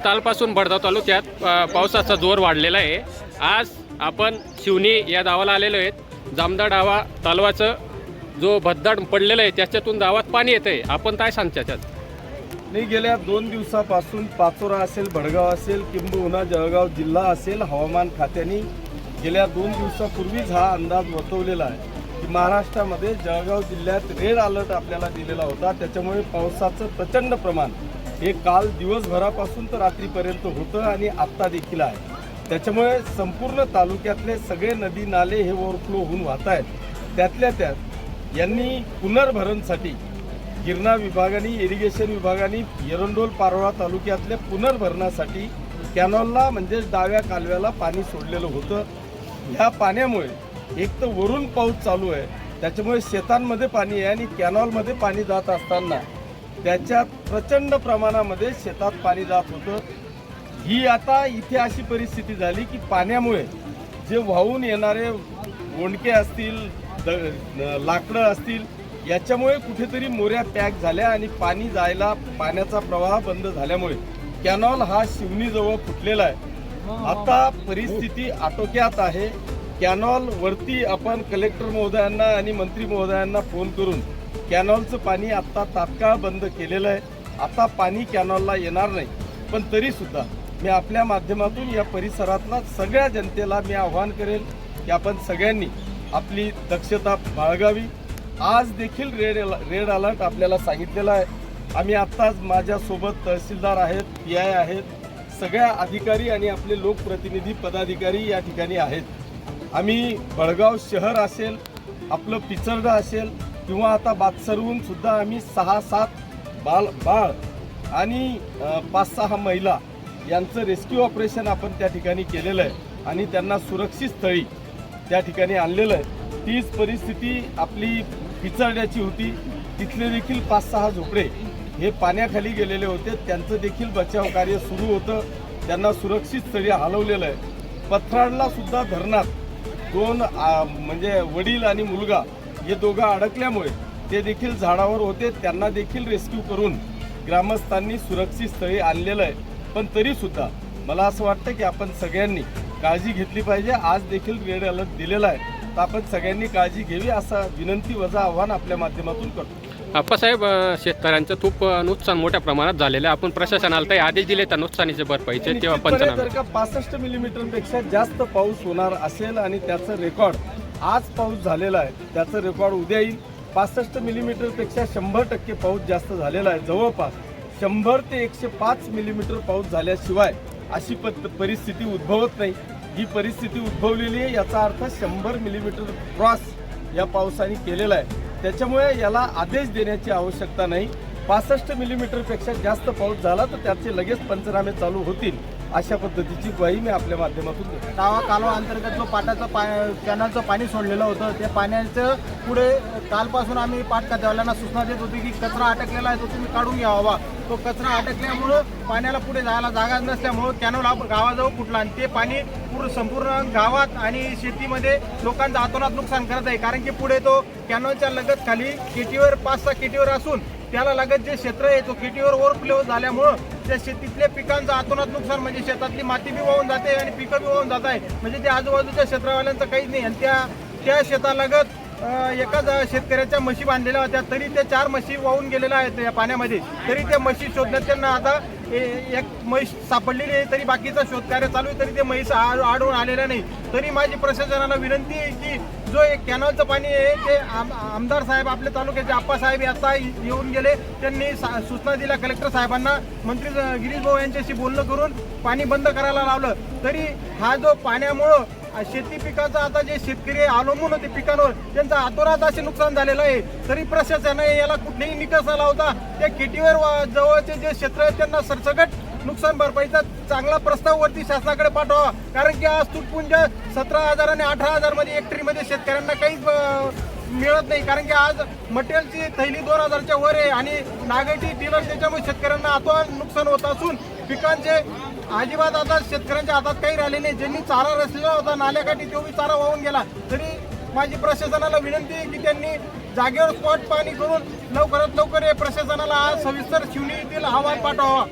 कालपासून बडगाव तालुक्यात पावसाचा जोर वाढलेला आहे। आज आपण शिवनी या गावाला आलेलो आहेत। जामदार डावा तलावाचं जो भद्दाड पडलेलं आहे त्याच्यातून गावात पाणी येतंय। आपण काय सांगता त्यात? नाही, गेल्या 2 दिवसापासून पाचोरा असेल, भडगाव असेल, किंबहुना जळगाव जिल्हा असेल, हवामान खात्याने गेल्या 2 दिवसापूर्वीच हा अंदाज वर्तवलेला आहे की महाराष्ट्रामध्ये जळगाव जिल्ह्यात रेड अलर्ट आपल्याला दिलेला होता। त्याच्यामुळे पावसाचं प्रचंड प्रमाण हे काल दिवसभरापासून तर रात्रीपर्यंत होतं आणि आत्ता देखील आहे। त्याच्यामुळे संपूर्ण तालुक्यातले सगळे नदी नाले हे ओव्हरफ्लो होऊन वाहत आहेत। त्यातल्या त्यात यांनी पुनर्भरणसाठी गिरणा विभागाने, इरिगेशन विभागाने एरंडोल पारोळा तालुक्यातल्या पुनर्भरणासाठी कॅनॉलला म्हणजे डाव्या कालव्याला पाणी सोडलेलं होतं। ह्या पाण्यामुळे एक तर वरून पाऊस चालू आहे, त्याच्यामुळे शेतांमध्ये पाणी आहे आणि कॅनॉलमध्ये पाणी जात असताना त्याच्यात प्रचंड प्रमाणामध्ये शेतात पाणी जात होतं। ही आता इथे अशी परिस्थिती झाली की पाण्यामुळे जे वाहून येणारे गोंडके असतील, लाकडं असतील, याच्यामुळे कुठेतरी मोऱ्या पॅक झाल्या आणि पाणी जायला, पाण्याचा प्रवाह बंद झाल्यामुळे कॅनॉल हा शिवनीजवळ फुटलेला आहे। आता परिस्थिती आटोक्यात आहे। कॅनॉल वरती आपण कलेक्टर महोदयांना आणि मंत्री महोदयांना फोन करून कॅनॉलचं पाणी आत्ता तात्काळ बंद केलेलं आहे। आता पाणी कॅनॉलला येणार नाही, पण तरीसुद्धा मी आपल्या माध्यमातून या परिसरातला सगळ्या जनतेला मी आव्हान करेन की आपण सगळ्यांनी आपली दक्षता बाळगावी। आज देखील रेड अलर्ट आपल्याला सांगितलेला आहे। आम्ही आत्ताच माझ्यासोबत तहसीलदार आहेत, PI आहेत, सगळ्या अधिकारी आणि आपले लोकप्रतिनिधी पदाधिकारी या ठिकाणी आहेत। आम्ही बडगाव शहर असेल, आपलं पिचर्डा असेल किंवा आता बातसरहून सुद्धा आम्ही 6-7 बाळ आणि 5-6 महिला यांचं रेस्क्यू ऑपरेशन आपण त्या ठिकाणी केलेलं आहे आणि त्यांना सुरक्षित स्थळी त्या ठिकाणी आणलेलं आहे। तीच परिस्थिती आपली पिचर्ड्याची होती। तिथले देखील 5-6 झोपडे हे पाण्याखाली गेलेले होते, त्यांचं देखील बचाव कार्य सुरू होतं। त्यांना सुरक्षित स्थळी हलवलेलं आहे। पथराडला सुद्धा धरणात 2 म्हणजे वडील आणि मुलगा हे दोघं अडकल्यामुळे ते देखील झाडावर होते, त्यांना देखील रेस्क्यू करून ग्रामस्थांनी सुरक्षित स्थळी आणलेलं आहे। पण तरीसुद्धा मला असं वाटतं की आपण सगळ्यांनी काळजी घेतली पाहिजे। आज देखील रेड अलर्ट दिलेला आहे, तर आपण सगळ्यांनी काळजी घ्यावी असं विनंती वजा आव्हान आपल्या माध्यमातून करतो। आप्पासाहेब, शेतकऱ्यांचं खूप नुकसान मोठ्या प्रमाणात झालेलं आहे। आपण प्रशासनाला काही आदेश दिले तर नुकसानीचे भरपाईचे तेव्हा पंचनामे जर का 65 मिलीमीटरपेक्षा जास्त पाऊस होणार असेल आणि त्याचं रेकॉर्ड आज पाऊस झालेला आहे, त्याचं रेकॉर्ड उद्या येईल। 65 मिलीमीटरपेक्षा 100% पाऊस जास्त झालेला आहे। जवळपास 100 ते 105 मिलीमीटर पाऊस झाल्याशिवाय अशी परिस्थिती उद्भवत नाही। ही परिस्थिती उद्भवलेली आहे, याचा अर्थ 100 मिलीमीटर क्रॉस या पावसाने केलेला आहे। त्याच्यामुळे याला आदेश देण्याची आवश्यकता नाही। 65 मिलीमीटरपेक्षा जास्त पाऊस झाला तर त्याचे लगेच पंचनामे चालू होतील, अशा पद्धतीची ग्वाही मी आपल्या माध्यमातून देतो। डावा कालवा अंतर्गत जो कॅनलचं पाणी सोडलेलं होतं, ते पाण्याचं पुढे कालपासून आम्ही पाटखात्यावाल्यांना सूचना देत होती की कचरा अटकलेला आहे तो तुम्ही काढून घ्यावा। तो कचरा अटकल्यामुळं पाण्याला पुढे जायला जागा नसल्यामुळं कॅनल गावाजवळ फुटला आणि ते पाणी संपूर्ण गावात आणि शेतीमध्ये लोकांचं अतोनात नुकसान करत आहे। कारण की पुढे तो कॅनलच्या लगत खाली केटीवर 5-6 केटीवर असून त्याला लगत जे क्षेत्र आहे तो केटीवर ओव्हरफ्लो झाल्यामुळं त्या शेतीतल्या पिकांचं अतोनात नुकसान, म्हणजे शेतातली माती बी वाहून जाते आणि पिकं बी वाहून जात आहे। म्हणजे ते आजूबाजूच्या क्षेत्रवाल्यांचं काहीच नाही। आणि त्या शेतालगत एकाच शेतकऱ्याच्या म्हशी बांधलेल्या होत्या, तरी त्या 4 म्हशी वाहून गेलेल्या आहेत या पाण्यामध्ये। तरी त्या म्हशी शोधण्यात त्यांना आता एक म्हैस सापडलेली आहे, तरी बाकीचा शोधकार्य चालू आहे, तरी ते म्हैस आढळून आलेल्या नाही। तरी माझी प्रशासनाला विनंती आहे की जो एक कॅनॉलचं पाणी आहे ते आमदार साहेब, आपल्या तालुक्याचे आप्पासाहेब आता येऊन गेले, त्यांनी सूचना दिल्या कलेक्टर साहेबांना, मंत्री गिरीश भाऊ यांच्याशी बोलणं करून पाणी बंद करायला लावलं। तरी हा जो पाण्यामुळं शेती पिकाचं आता जे शेतकरी अवलंबून होते पिकांवर, त्यांचं अतोनात असे नुकसान झालेलं आहे। तरी प्रशासनाने याला कुठलेही निकष न लावता त्या केटीवर जवळचे जे क्षेत्र आहेत त्यांना सरसकट नुकसान भरपाईचा चांगला प्रस्ताव वरती शासनाकडे पाठवा। कारण की आज तुटपुंज 17,000 आणि 18,000 मध्ये हेक्टरीमध्ये शेतकऱ्यांना काहीच मिळत नाही। कारण की आज मटेरियलची थैली 2,000च्या वर आहे आणि नागाची डीलर, त्याच्यामुळे शेतकऱ्यांना अतोनात नुकसान होत असून पिकांचे अजिबात आता शेतकऱ्यांच्या हातात काही राहिले नाही। ज्यांनी चारा रचलेला होता नाल्याकाठी तो बी चारा वाहून गेला। तरी माझी प्रशासनाला विनंती आहे की त्यांनी जागेवर स्पॉट पाणी करून लवकरात लवकर प्रशासनाला आज सविस्तर शिवनी येथील अहवाल पाठवावा।